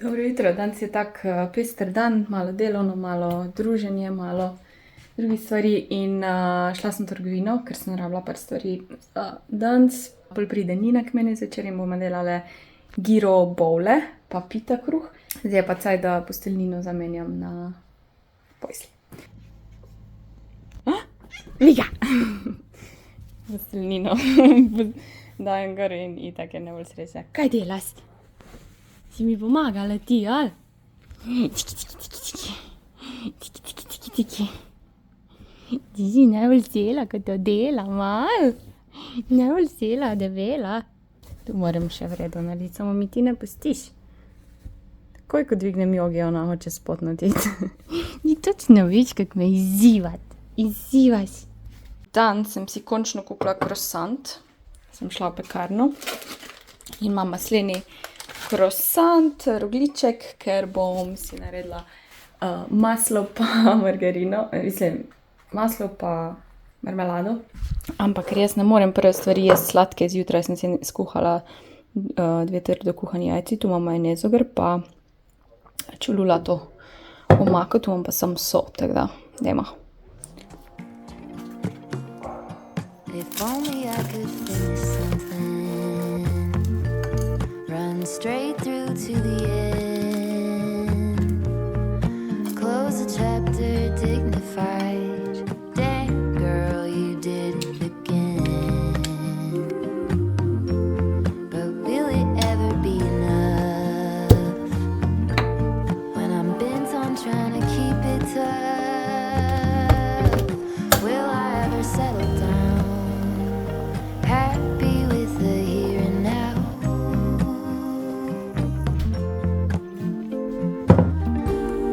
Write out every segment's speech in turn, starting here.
Dobro jutro, danes je tak pester dan, malo delovno, malo druženje, malo drugih stvari in šla sem v trgovino, ker sem rabila par stvari danes. Pol pride Nina k meni zvečer in bomo delale giro bowle, pa pita kruh. Zdaj je pa caj, da posteljnino zamenjam na postelji. Vika! Posteljnino dajem gor in itak je najbolj srečna. Kaj delaš? Si mi pomagala ti, ali? Tiki. Ti si najbolj cela, ko to delam, ali? Najbolj cela, debela. Tu moram še v redu narediti, samo mi ti ne pustiš. Takoj, ko dvignem jogi, ona hoče spot narediti. Ni točno več, kako me izzivaš. Dan sem si končno kupila croissant. Sem šla v pekarno in imam masleni croissant, rogljiček, ker bom si naredila maslo pa margarino, maslo pa marmelado. Ampak res ne morem prve stvari jesti sladke, zjutraj sem si skuhala 2 trdo kuhani jajci, tu imam majonezo gor pa čululato omako, tu imam pa sam sol, tako da, dajmo. If only I could finish something, run straight through to the end, close the chapter dignified, dang girl, you did it again. But will it ever be enough when I'm bent on trying to keep it tough? Will I ever settle down, happy with the here and now?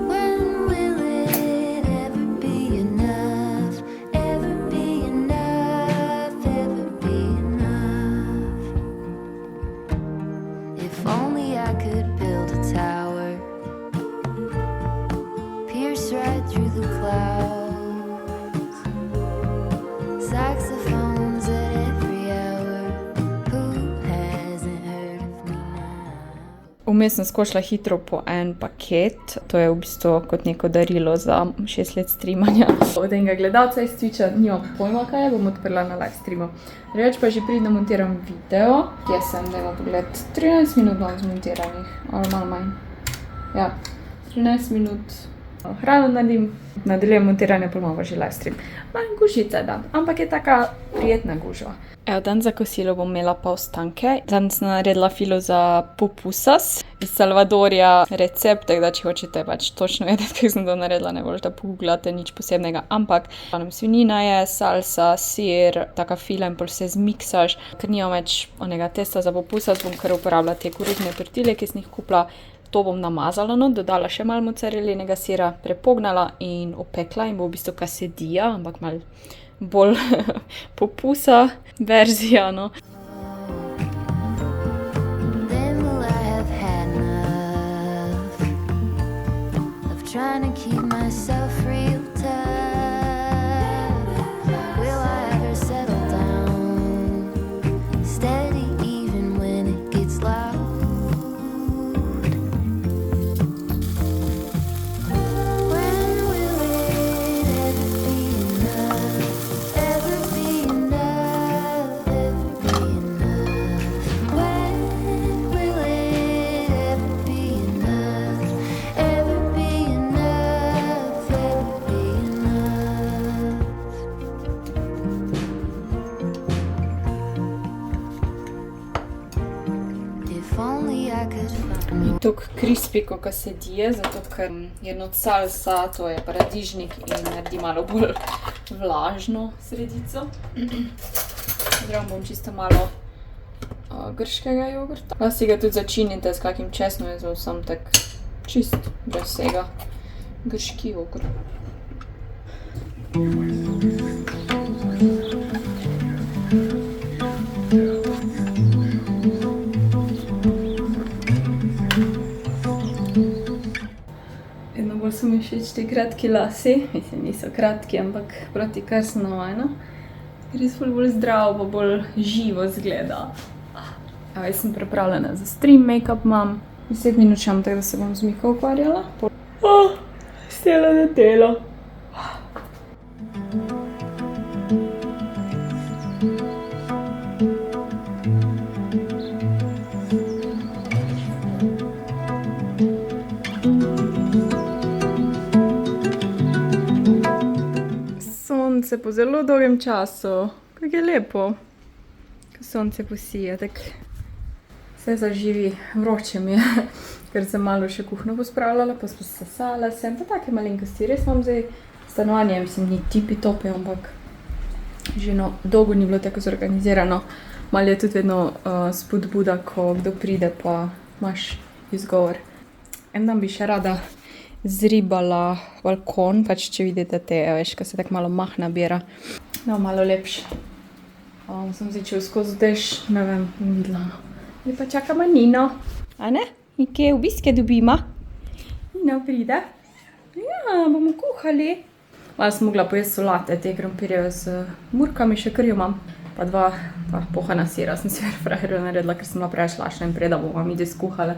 When will it ever be enough? Ever be enough? Ever be enough? If only I could build a tower, pierce right through the clouds, saxophones at every hour. Who hasn't heard of me now? Vmes sem skočila hitro po en paket, to je v bistvu kot neko darilo za 6 let streamanja. Od enega gledalca iz Twitcha, nimam pojma kaj je, bom odprla na live streamu. Reč pa že pridno montiram video, kje sem, dajmo pogled, 13 minut imam zmontiranih, ali malo manj. Ja, 13 minut hrano naredim, nadaljujem montiranje, pa imam pa že live stream. Manj gužice, da, ampak je taka prijetna gužva. Evo, dan za kosilo bom imela pa ostanke. Danes sem naredila filo za pupusas iz Salvadorja recept, tako da če hočete pač točno vedeti, kako sem to naredila, ne boste pogooglate nič posebnega, ampak svinjina je, salsa, sir, taka fila in pol vse zmiksaš. Ker nimam več onega testa za pupusas, bom kar uporabila te koruzne tortile, ki sem jih kupila. To bom namazala, no, dodala še malo mocarelinega sira, prepognala in opekla in bo v bistvu quesadilla, ampak malo bolj popusa verzija, no. Then will I have had enough of trying to keep myself real tough? Will I ever settle down, steady even when it gets loud? When will it ever be enough? Ever be enough? Ever be enough? When will it ever be enough? Ever be enough? Ever be enough? If only I could find Tok crispy ko quesadille, zato ker je not salsa, to je paradižnik in naredi malo bolj vlažno sredico. Zdaj bom čisto malo grškega jogurta. Lahko si ga tudi začinite s kakim česnom, jaz bom sam tak čist brez vsega grški jogurt. Vedno bolj so mi všeč ti kratki lasi, mislim, niso kratki, ampak proti kar sem navajena. Res bolj zdravo, pa bolj živo izgleda. Jaz sem pripravljena za stream, make-up imam, 10 minut čam, tako da se bom z Miko ukvarjala. Stela na delo. Sonce po zelo dolgem času. Kako je lepo, ko sonce posije, tako se zaživi. Vroče mi je, ker sem malo še kuhno pospravljala, pa sesala sem, pa take malenkosti. Res imam zdaj stanovanje, mislim, ni tipi-topi, ampak že dolgo ni bilo tako zorganizirano. Malo je tudi vedno spodbuda, ko kdo pride, pa imaš izgovor. En dan bi še rada zribala balkon, pač če vidite te, veš, ko se tako malo mah nabira. No, malo lepše. Sem začel skozi dež, ne vem, videla. In pa čakamo Nino. A ne? In kje obiske dobima? Nino pride. Ja, bomo kuhali. Malo sem mogla pojesti solate, te krompirjeve z murkami, še kar jo imam. Pa dva pohana sira sem si airfryerju naredila, ker sem bila preveč lačna in preda bomo ide skuhale.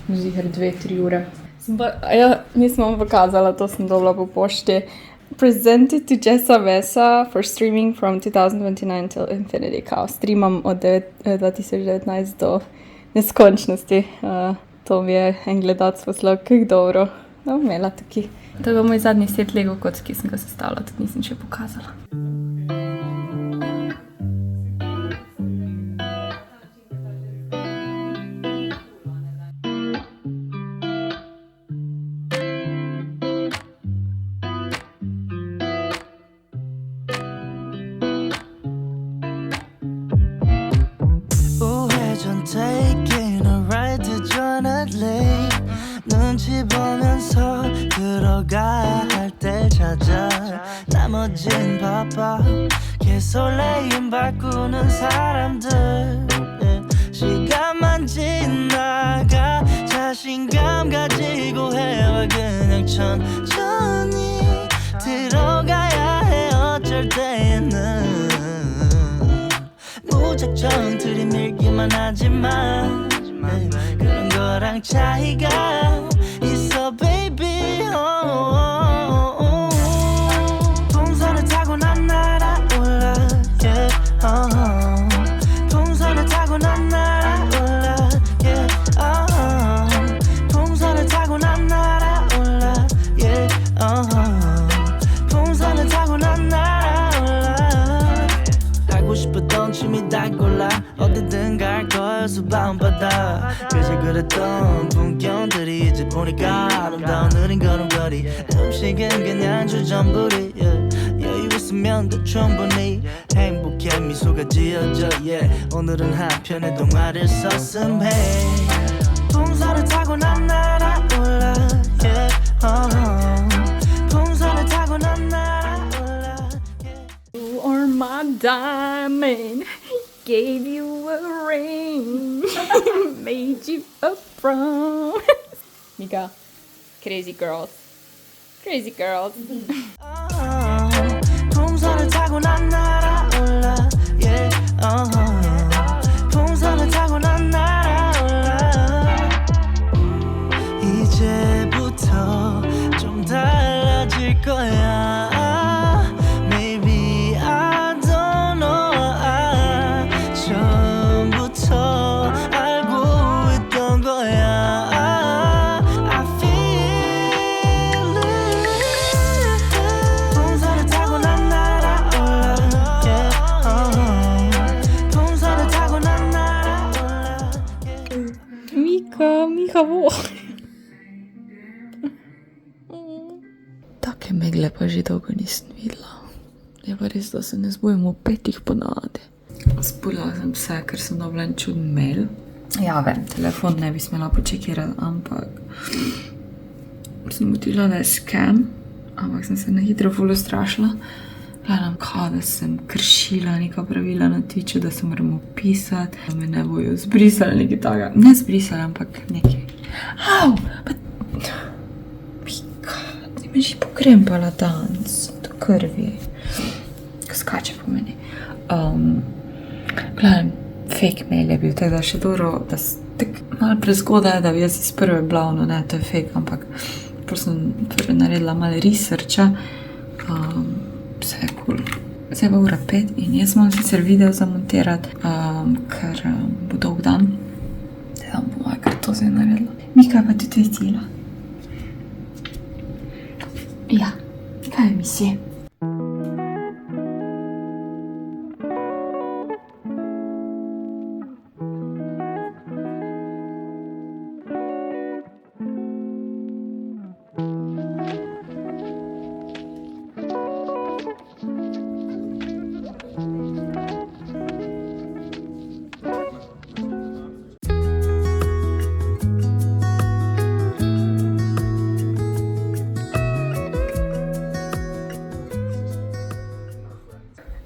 Ziher 2-3 ure. Nisem vam pokazala, to sem dobila po pošti. Presented to Jessa Vesa for streaming from 2029 till infinity. Kao, streamam od 2019 do neskončnosti. To mi je en gledac poslal, kako dobro. No, imela taki. To je moj zadnji set Lego kock, ki sem ga sestavila, tudi nisem še pokazala. Taking a ride to Jonah Lake 눈치 보면서 들어가야 할 때 찾아 나머진 바빠 개설레임 바꾸는 사람들 시간만 지나가 자신감 가지고 해와 그냥 천천히 들어가야 해 어쩔 때는 무작정 들이밀기만 하지만 그런 거랑 차이가 있어 baby 풍선을 타고 난 날아올라 yeah 풍선을 타고 난 날아올라 yeah 풍선을 타고 난 날아올라 yeah 풍선을 타고 난 날아올라 하고 싶었던 춤이 다 골라 어디든 갈 거야 수박은 바다 그저 그랬던 풍경들이 이제 보니까 아름다운 느린 걸음걸이 음식은 그냥 주전부리 여유 있으면 더 충분히 행복해 미소가 지어져 오늘은 한편의 동화를 썼음해 풍선을 타고 난 날아올라 풍선을 타고 난 날아올라 You are my diamond, gave you a ring, made you a promise. Mika, crazy girls. Crazy girls. 풍선을 타고 난 날아올라 풍선을 타고 난 날아올라 이제부터 좀 달라질 거야 Maybe I don't know 처음부터 알고 있던 거야 I feel it 풍선을 타고 난 날아올라 풍선을 타고 난 날아올라 Mika, wo? Take megle pa že dolgo nisem videla. Je pa res, da se ne zbujemo ob 5 ponavadi. Spulila sem vse, ker sem dobila en čuden mail. Ja, vem, telefon ne bi smela počekirati, ampak sem utila, da je scam, ampak sem se na hitro ful ustrašila. Gledam, kao, da sem kršila neka pravila na Twitchu, da se moramo pisati, da me ne bojo zbrisali, nekaj takega. Ne zbrisali, ampak nekaj. Au, pa... Mika, ti me že pokrempala danes, do krvi. Ko skače po meni. Gledam, fake mail je bil, tako da še dobro, da tako malo prezgodaj, da bi jaz iz prve bila, no ne, to je fake, ampak potem sem prvi naredila malo researcha, vse je cool. Zdaj pa ura 5 in jaz imam sicer video zamontirati, ker bo dolg dan. Zdaj bomo kar to zdaj naredila. Mika pa tudi tila. Ja, kaj je misije?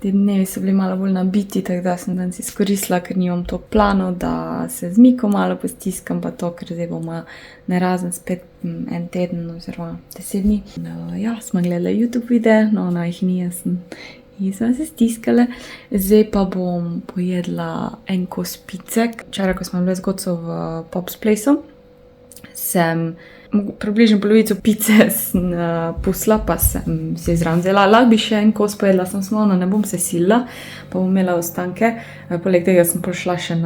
Te dnevi so bili malo bolj nabiti, tako da sem danes izkoristila, ker nimam to planov, da se z Miko malo postiskam, pa to, ker zdaj bomo narazen spet en teden oziroma 10 dni. Ja, smo gledali YouTube videe, no ona jih ni, jaz sem se stiskala. Zdaj pa bom pojedla en kos pice. Včeraj, ko smo bili z Goco v Pop's Placeu, sem približno polovico pice sem pusla, pa sem se zraven vzela. Lahko bi še en kos pojedla, sem smolna, ne bom se silila, pa bom imela ostanke. Poleg tega smo šli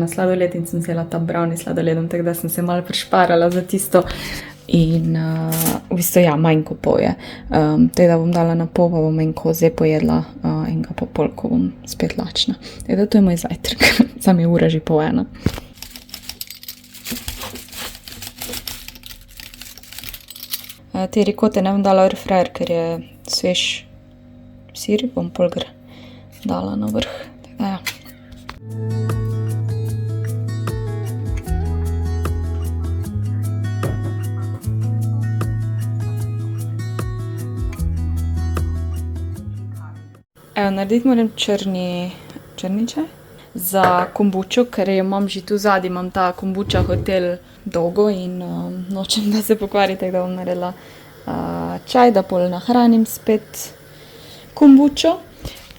na sladoled in sem vzela ta brownie sladoledom, tako da sem se malo prišparala za tisto. In v bistvu ja, manj ko pol je. Tako da bom dala na pol, pa bom en kos zdaj pojedla, enega pa pol, ko bom spet lačna. Tako da to je moj zajtrk, sam je ura že pol 1. Te rikote ne bom dala v airfryer, ker je svež sir, bom polgar dala na vrh. Tako da ja. Evo, narediti moram črni čaj za kombučo, ker jo imam že tu zadaj, imam ta kombuča hotel dolgo in nočem, da se pokvari, tako da bom naredila čaj, da pol nahranim spet kombučo.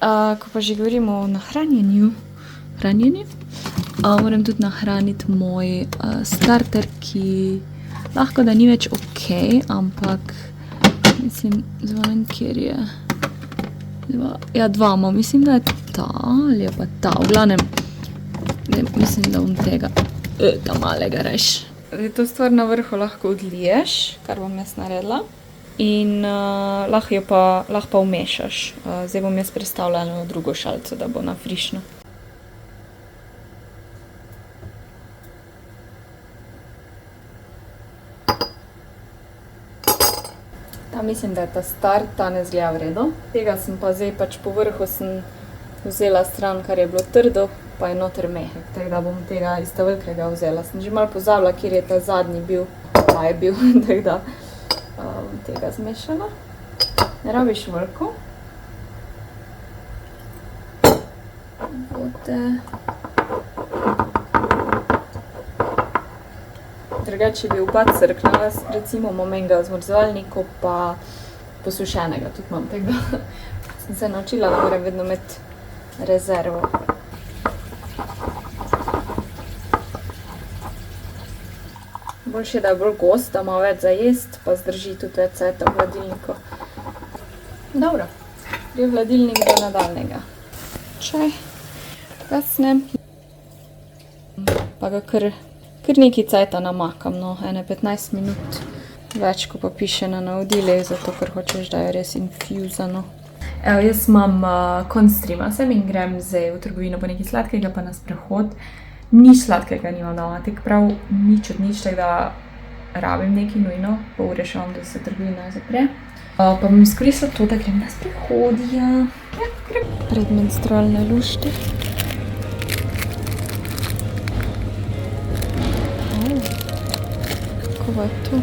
Ko pa že govorimo o hranjenju, moram tudi nahraniti moj starter, ki lahko da ni več ok, ampak mislim, zvonem, kjer je dva imam, mislim, da je ta ali je pa ta, v glavnem, mislim, da bom tega ta malega reš. To stvar na vrhu lahko odliješ, kar bom jaz naredila, in lahko pa vmešaš. Zdaj bom jaz prestavljala v drugo šalico, da bo na frišno. Ta mislim, da je ta star, ta ne zgleda v redu. Tega sem pa zdaj pač po vrhu sem vzela stran, kar je bilo trdo, pa je noter mehek, tako da bom tega iz ta velikega vzela. Sem že malo pozabila, kjer je ta zadnji bil, ta je bil, tako da bom tega zmešala. Ne rabiš veliko. Vode. Drugače bi oba crknila, recimo imam enega v zmrzovalniku, pa posušenega tudi imam, tako da sem se naučila, da moram vedno imeti rezervo. Boljše, da je bolj gost, da ima več za jest, pa zdrži tudi več cajta v hladilniku. Dobro, gre v hladilnik do nadaljnega. Čaj gasnem, pa ga kar nekaj cajta namakam, no, 15 minut več, ko pa piše na navodilih, zato ker hočeš, da je res infuzano. Evo, jaz imam konc streama sem in grem zdaj v trgovino po nekaj sladkega, pa na sprehod. Nič sladkega nimam doma, tako prav nič od nič, tako da rabim nekaj nujno, pol ure še imam, da se trgovina zapre. Pa bom izkoristila to, da grem na sprehod, ja, grem. Predmenstrualne lušte. Kako je to?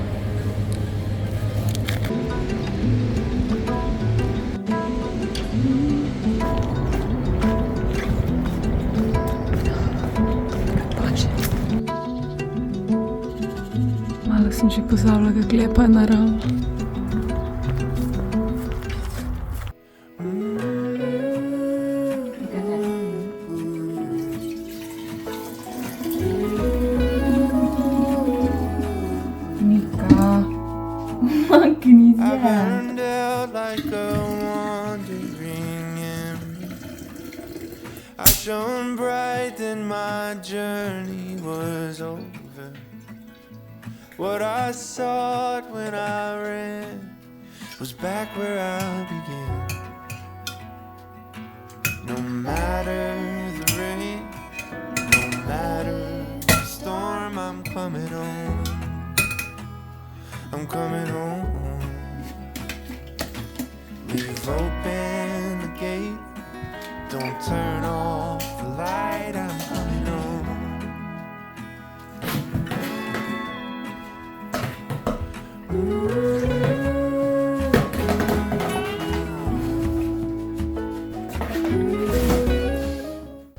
Malo sem že pozabila, kako lepa je narava. burned out like a wandering ember. I shone bright, then my journey was over. What I sought when I ran was back where I began. No matter the rain, no matter the storm, I'm coming home. I'm coming home. Leave open the gate, don't turn off the light, I'm coming home.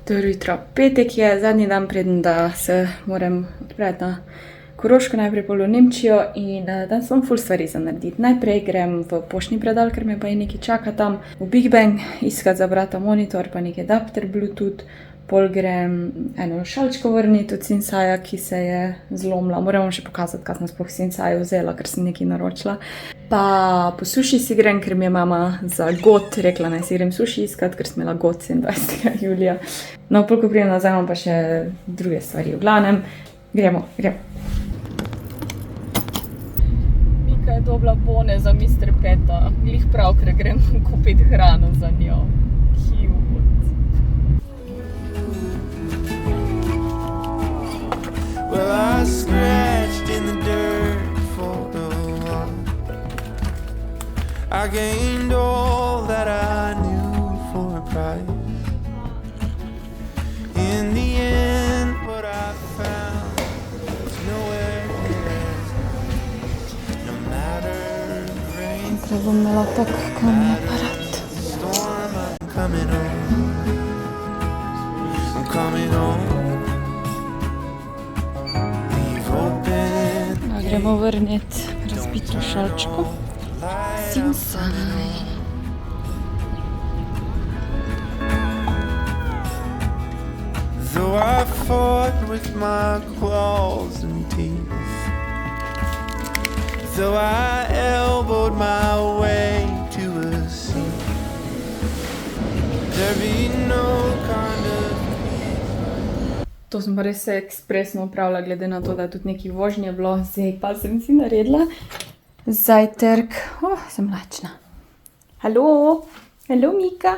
Dobro jutro. Petek je zadnji dan, preden da se moram odpraviti na Koroško, najprej pol v Nemčijo in danes imam ful stvari za narediti. Najprej grem v poštni predal, ker me pa je nekaj čaka tam v Big Bang, iskat za brata monitor, pa neki adapter Bluetooth. Pol grem eno šalčko vrniti od Sinsaja, ki se je zlomila. Moram še pokazati, kaj sem sploh Sinsaju vzela, ker sem nekaj naročila. Pa po suši si grem, ker mi je mama za God rekla, naj si grem suši iskat, ker sem imela God 27. julija. No, pol ko prijem nazaj, imam pa še druge stvari. V glavnem, gremo. Mika je dobila bone za Mr. Peta. Glih prav, ker grem kupiti hrano za njo. Well, I scratched in the dirt for a while. I gained all that I knew for a price. In the end, what I found was nowhere else. No matter the rain, Zdaj bom imela tak kamni aparat. the storm, I'm coming home. I'm coming home. Gremo vrniti razbito šalčko. Sinsaj. Though I fought with my claws and teeth, though I elbowed my way to a seat, there be no kind of To sem pa res se ekspresno opravila, glede na to, da je tudi nekaj vožnje bilo. Zdaj pa sem si naredila zajtrk. Sem lačna. Halo? Halo, Mika?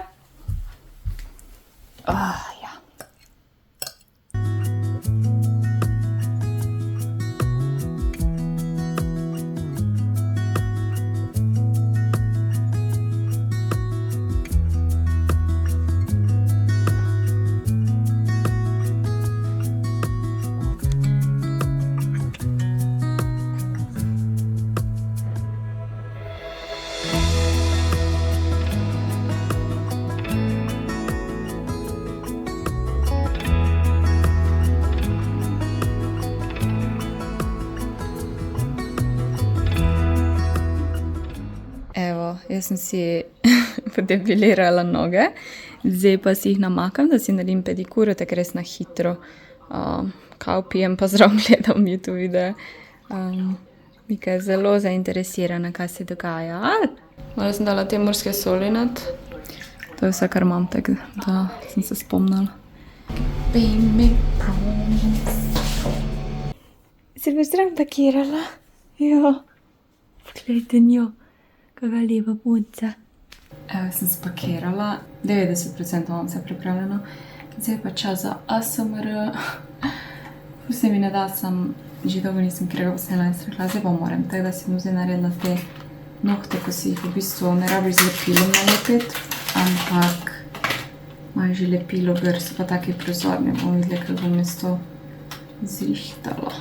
Ja. Jaz sem si podepilirala noge, zdaj pa si jih namakam, da si naredim pedikuro, tako res na hitro. Kao pijem, pa zraven gledam YouTube videe. Mika je zelo zainteresirana, kaj se dogaja. Malo sem dala te morske soli not. To je vse, kar imam, tako da sem se spomnila. Baby prawns. Se boš zraven pakirala? Ja. Poglejte njo. Kakva lepa punca. Evo, sem spakirala. 90% imam vse pripravljeno. Zdaj pa čas za ASMR. Vse mi ne da, že dolgo nisem krega posnela in sem rekla, zdaj pa moram. Tako da si bom zdaj naredila te nohte, ko si jih v bistvu ne rabiš z lepilom nalepiti, ampak imajo že lepilo, ker so pa taki prozorni. Bom videla, kako bom jaz to zrihtala.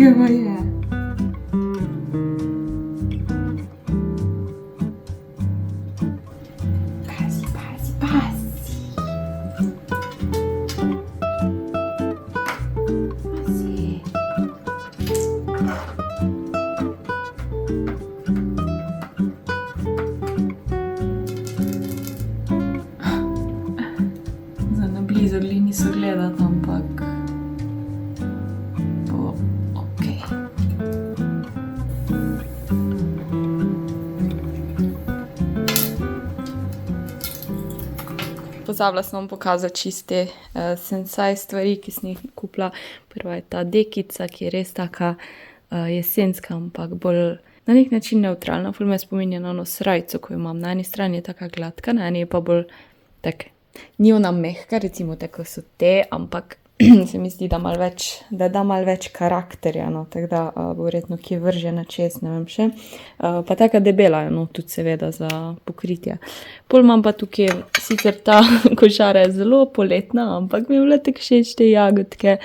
Kaj je? pozabila sem vam pokazati čiste Sensai stvari, ki sem jih kupila. Prva je ta dekica, ki je res taka jesenska, ampak bolj na nek način neutralna. Ful me spominja na ono srajco, ko jo imam. Na eni strani je taka gladka, na eni je pa bolj tak, ni ona mehka, recimo tako so te, ampak se mi zdi, da da malo več karakterja, no, tako da bo verjetno kje vrže na čez, ne vem še. Pa taka debela je, no, tudi seveda za pokritje. Pol imam pa tukaj, sicer ta košara je zelo poletna, ampak mi je bila tako všeč te jagodke.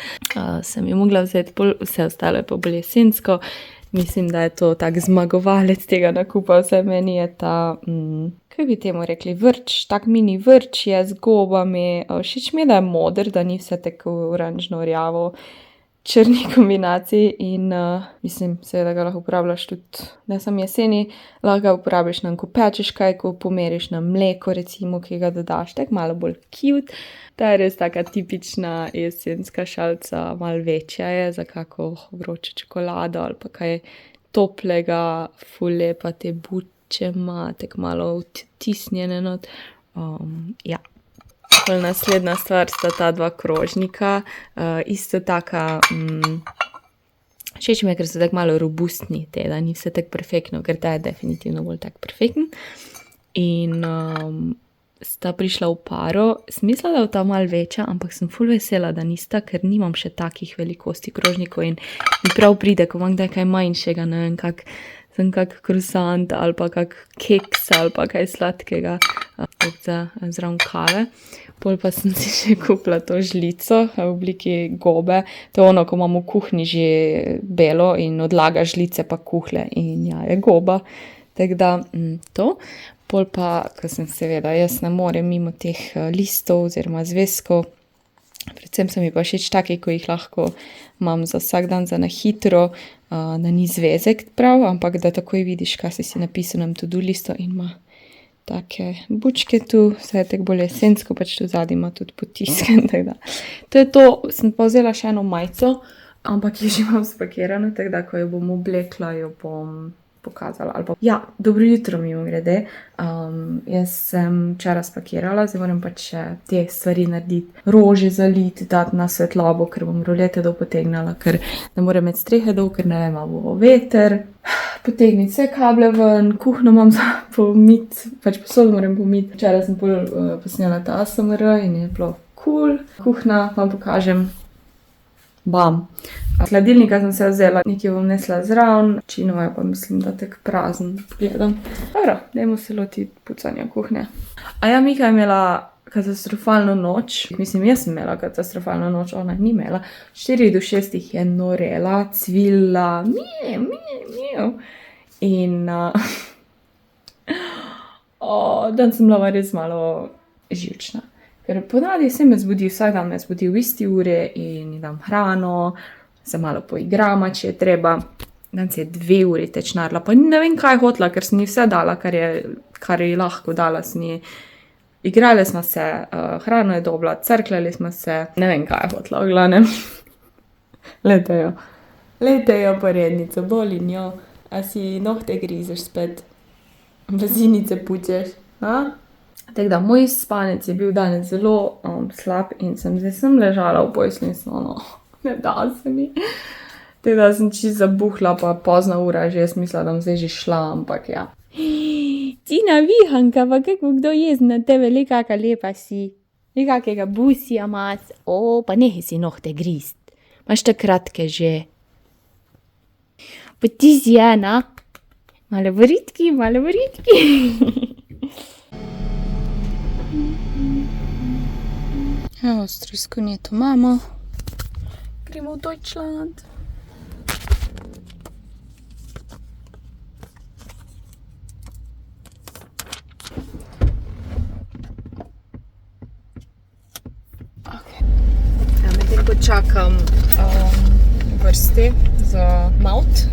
Sem jo mogla vzeti, pol vse ostalo je pa bolj jesensko. Mislim, da je to tak zmagovalec tega nakupa, vse meni je ta, kaj bi temu rekli, vrč, tak mini vrč je z gobami, všeč mi je, da je moder, da ni vse tako oranžno rjavo, črni kombinaciji in mislim, seveda ga lahko uporabljaš tudi, da sam jeseni, lahko ga uporabiš nam, ko pečeš kaj, ko pomeriš na mleko, recimo, ki ga dodaš, tak malo bolj cute. Ta je res taka tipična jesenska šalica, malo večja je, za kako vročo čokolado ali pa kaj toplega, ful lepa te buče ima, tako malo vtisnjene not. Ja. Naslednja stvar sta ta dva krožnika, isto taka, všeč mi je, ker so tako malo robustni, te, da ni vse tako perfektno, ker ta je definitivno bolj tak perfekten. In sta prišla v paro, smisla, da je ta malo večja, ampak sem ful vesela, da nista, ker nimam še takih velikosti krožnikov in mi prav pride, ko imam kdaj kaj manjšega, ne vem, kak krosant ali pa kak keks ali pa kaj sladkega zraven kave. Pol pa sem si še kupila to žlico v obliki gobe. To je ono, ko imamo v kuhinji že belo in odlaga žlice pa kuhle in ja, je goba. Tako da to. Pol pa, ko sem seveda, jaz ne morem mimo teh listov oziroma zvezkov. Predvsem so mi pa všeč taki, ko jih lahko imam za vsak dan za na hitro, da ni zvezek prav, ampak da takoj vidiš, kaj si napisal na to-do listo in ima take bučke tu, vse je tako bolj jesensko, pač tu zadnji ima tudi potisken, tako da. To je to, sem pa vzela še eno majico, ampak jo že imam spakirano, tako da, ko jo bom oblekla, jo bom pokazala. Ja, dobro jutro mimo grede. Jaz sem včeraj spakirala, zdaj moram pač te stvari narediti. Rože zaliti, dati na svetlobo, ker bom rolete dol potegnala, ker ne morem imeti strehe dol, ker ne vem, bo veter. Potegniti vse kable ven, kuhno imam za pomiti, pač posod moram pomiti. Včeraj sem posnela ta ASMR in je bilo cool. Kuhna vam pokažem. Bam. Hladilnika sem se vzela, nekaj bom nesla zraven, činova je pa mislim, da tak prazen gledam. Dobro, dajmo se loti pucanja kuhnje. A ja, Mika je imela katastrofalno noč. Mislim, jaz sem imela katastrofalno noč, ona ni imela. 4 do 6 je norela, cvila, miau. In dan sem bila res malo živčna. Ker ponavadi se me zbudi, vsak dan me zbudi v isti uri in dam hrano, se malo poigrama, če je treba. Dan se je 2 uri tečnarila, pa ne vem, kaj hotla, ker sem ji vse dala, kar je lahko dala. Igrali smo se, hrano je dobila, crkljali smo se, ne vem, kaj je hotla, v glavnem. Letejo porednico, boli njo, a si nohte grizeš spet, bazinice pučeš, Tako da, moj spanec je bil danes zelo slab in sem ležala v postelji in sem ne da se mi. Tako da sem čisto zabuhla, pa pozna ura, že jaz mislila, da bom zdaj že šla, ampak ja. Tina vihanka, pa kako kdo jezen na tebe, le kaka lepa si. Le kakega busija imaš. Pa nehaj si nohte grist. Imaš tak kratke že. Pa ti si ena. Malo boritki. Evo, strujskunje to imamo. Gremo v Deutschland. Okay. Ja, medtem ko čakam vrsti za Maut,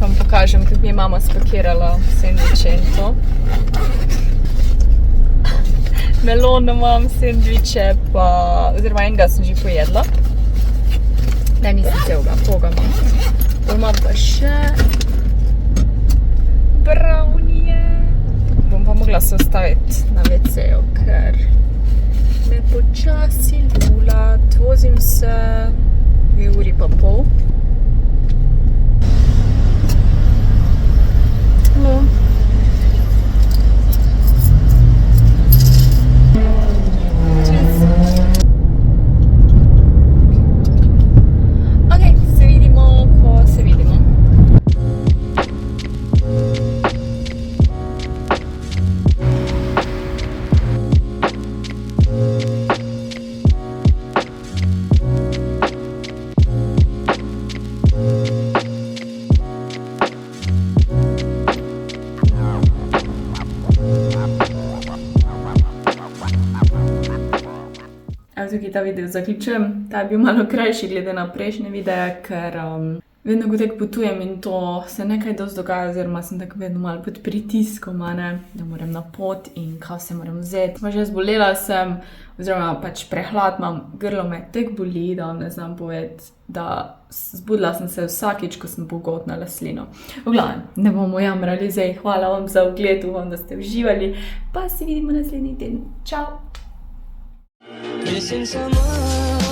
vam pokažem, kako mi je mama spakirala sendviče in to. Melono imam, sendviče, oziroma enega sem že pojedla. Ne, nisem celega, poga imam. Imam pa še brownie. Bom pa mogla se ostaviti na WC-ju, ker me počasi lulat, vozim se 2 uri pa pol. Hello. Ok, se vidimo, ko se vidimo. Tukaj ta video zaključujem. Ta je bil malo krajši glede na prejšnje videe, ker vedno, ko tako potujem in to se nekaj dosti dogaja, oziroma sem tako vedno malo pod pritiskom, da moram na pot in kaj se moram vzeti. Pa že zbolela sem, oziroma pač prehlad imam, grlo me tako boli, da vam ne znam povedati, da zbudila sem se vsakič, ko sem pogoltnila slino. V glavnem, ne bomo jamrali zdaj. Hvala vam za ogled, upam, da ste uživali, pa se vidimo naslednji teden. Čau! Missing someone